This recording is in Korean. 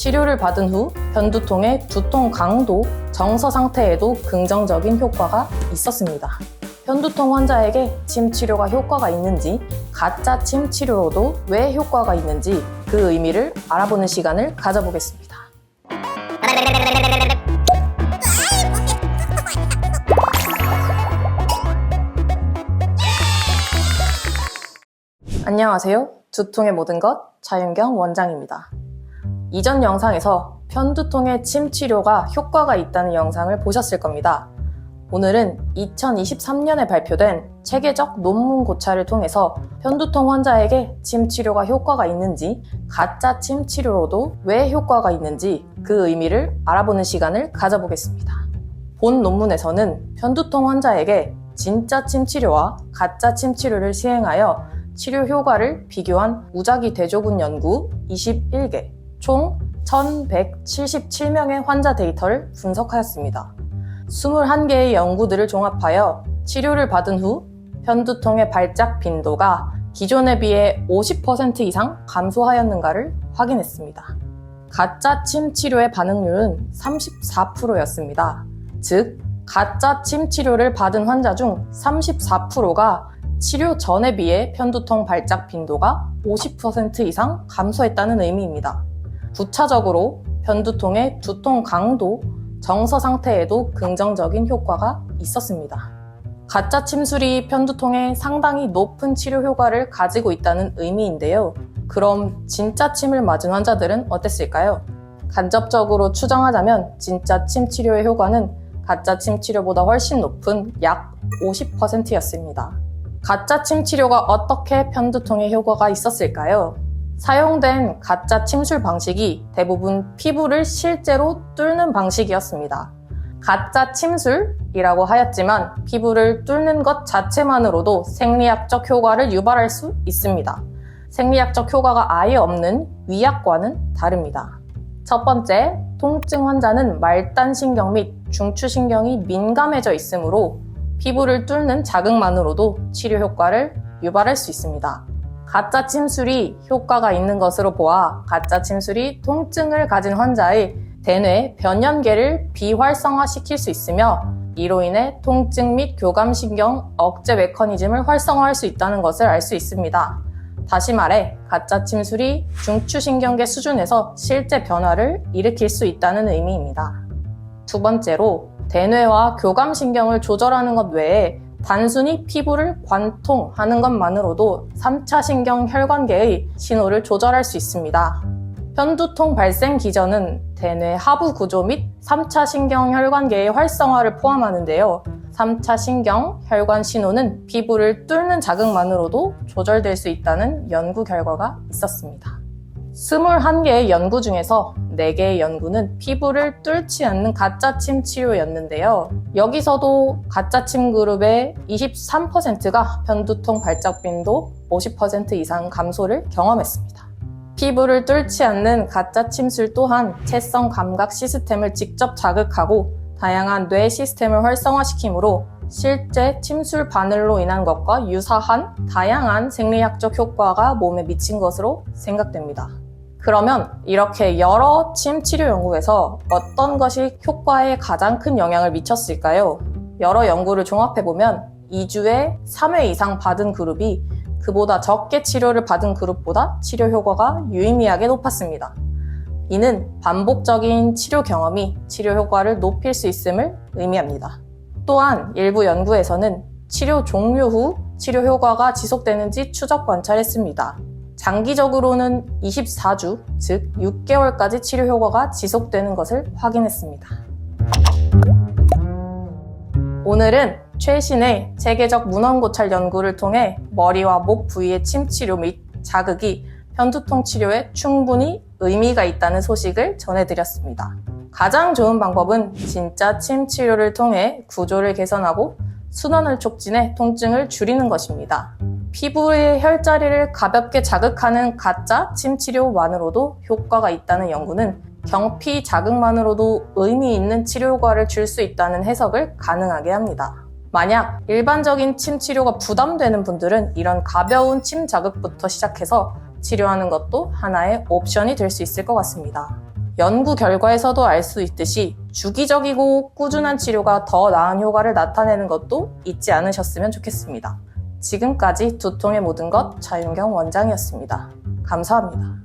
치료를 받은 후 편두통의 두통 강도, 정서 상태에도 긍정적인 효과가 있었습니다. 편두통 환자에게 침 치료가 효과가 있는지, 가짜 침 치료로도 왜 효과가 있는지 그 의미를 알아보는 시간을 가져보겠습니다. 안녕하세요. 두통의 모든 것 차윤경 원장입니다. 이전 영상에서 편두통의 침 치료가 효과가 있다는 영상을 보셨을 겁니다. 오늘은 2023년에 발표된 체계적 논문 고찰을 통해서 편두통 환자에게 침 치료가 효과가 있는지, 가짜 침 치료로도 왜 효과가 있는지 그 의미를 알아보는 시간을 가져보겠습니다. 본 논문에서는 편두통 환자에게 진짜 침 치료와 가짜 침 치료를 시행하여 치료 효과를 비교한 무작위 대조군 연구 21개, 총 1177명의 환자 데이터를 분석하였습니다. 21개의 연구들을 종합하여 치료를 받은 후 편두통의 발작 빈도가 기존에 비해 50% 이상 감소하였는가를 확인했습니다. 가짜 침 치료의 반응률은 34%였습니다. 즉, 가짜 침 치료를 받은 환자 중 34%가 치료 전에 비해 편두통 발작 빈도가 50% 이상 감소했다는 의미입니다. 부차적으로 편두통의 두통 강도, 정서 상태에도 긍정적인 효과가 있었습니다. 가짜 침술이 편두통에 상당히 높은 치료 효과를 가지고 있다는 의미인데요. 그럼 진짜 침을 맞은 환자들은 어땠을까요? 간접적으로 추정하자면 진짜 침 치료의 효과는 가짜 침 치료보다 훨씬 높은 약 50%였습니다. 가짜 침 치료가 어떻게 편두통에 효과가 있었을까요? 사용된 가짜 침술 방식이 대부분 피부를 실제로 뚫는 방식이었습니다. 가짜 침술이라고 하였지만 피부를 뚫는 것 자체만으로도 생리학적 효과를 유발할 수 있습니다. 생리학적 효과가 아예 없는 위약과는 다릅니다. 첫 번째, 통증 환자는 말단신경 및 중추신경이 민감해져 있으므로 피부를 뚫는 자극만으로도 치료 효과를 유발할 수 있습니다. 가짜 침술이 효과가 있는 것으로 보아 가짜 침술이 통증을 가진 환자의 대뇌 변연계를 비활성화시킬 수 있으며 이로 인해 통증 및 교감신경 억제 메커니즘을 활성화할 수 있다는 것을 알 수 있습니다. 다시 말해 가짜 침술이 중추신경계 수준에서 실제 변화를 일으킬 수 있다는 의미입니다. 두 번째로, 대뇌와 교감신경을 조절하는 것 외에 단순히 피부를 관통하는 것만으로도 3차 신경 혈관계의 신호를 조절할 수 있습니다. 편두통 발생 기전은 대뇌 하부 구조 및 3차 신경 혈관계의 활성화를 포함하는데요. 3차 신경 혈관 신호는 피부를 뚫는 자극만으로도 조절될 수 있다는 연구 결과가 있었습니다. 21개의 연구 중에서 4개의 연구는 피부를 뚫지 않는 가짜 침 치료였는데요. 여기서도 가짜 침 그룹의 23%가 편두통 발작 빈도 50% 이상 감소를 경험했습니다. 피부를 뚫지 않는 가짜 침술 또한 채성 감각 시스템을 직접 자극하고 다양한 뇌 시스템을 활성화시키므로 실제 침술 바늘로 인한 것과 유사한 다양한 생리학적 효과가 몸에 미친 것으로 생각됩니다. 그러면 이렇게 여러 침 치료 연구에서 어떤 것이 효과에 가장 큰 영향을 미쳤을까요? 여러 연구를 종합해보면 2주에 3회 이상 받은 그룹이 그보다 적게 치료를 받은 그룹보다 치료 효과가 유의미하게 높았습니다. 이는 반복적인 치료 경험이 치료 효과를 높일 수 있음을 의미합니다. 또한 일부 연구에서는 치료 종료 후 치료 효과가 지속되는지 추적 관찰했습니다. 장기적으로는 24주, 즉 6개월까지 치료 효과가 지속되는 것을 확인했습니다. 오늘은 최신의 체계적 문헌 고찰 연구를 통해 머리와 목 부위의 침 치료 및 자극이 편두통 치료에 충분히 의미가 있다는 소식을 전해드렸습니다. 가장 좋은 방법은 진짜 침 치료를 통해 구조를 개선하고 순환을 촉진해 통증을 줄이는 것입니다. 피부의 혈자리를 가볍게 자극하는 가짜 침 치료만으로도 효과가 있다는 연구는 경피 자극만으로도 의미 있는 치료 효과를 줄 수 있다는 해석을 가능하게 합니다. 만약 일반적인 침 치료가 부담되는 분들은 이런 가벼운 침 자극부터 시작해서 치료하는 것도 하나의 옵션이 될 수 있을 것 같습니다. 연구 결과에서도 알 수 있듯이 주기적이고 꾸준한 치료가 더 나은 효과를 나타내는 것도 잊지 않으셨으면 좋겠습니다. 지금까지 두통의 모든 것 차윤경 원장이었습니다. 감사합니다.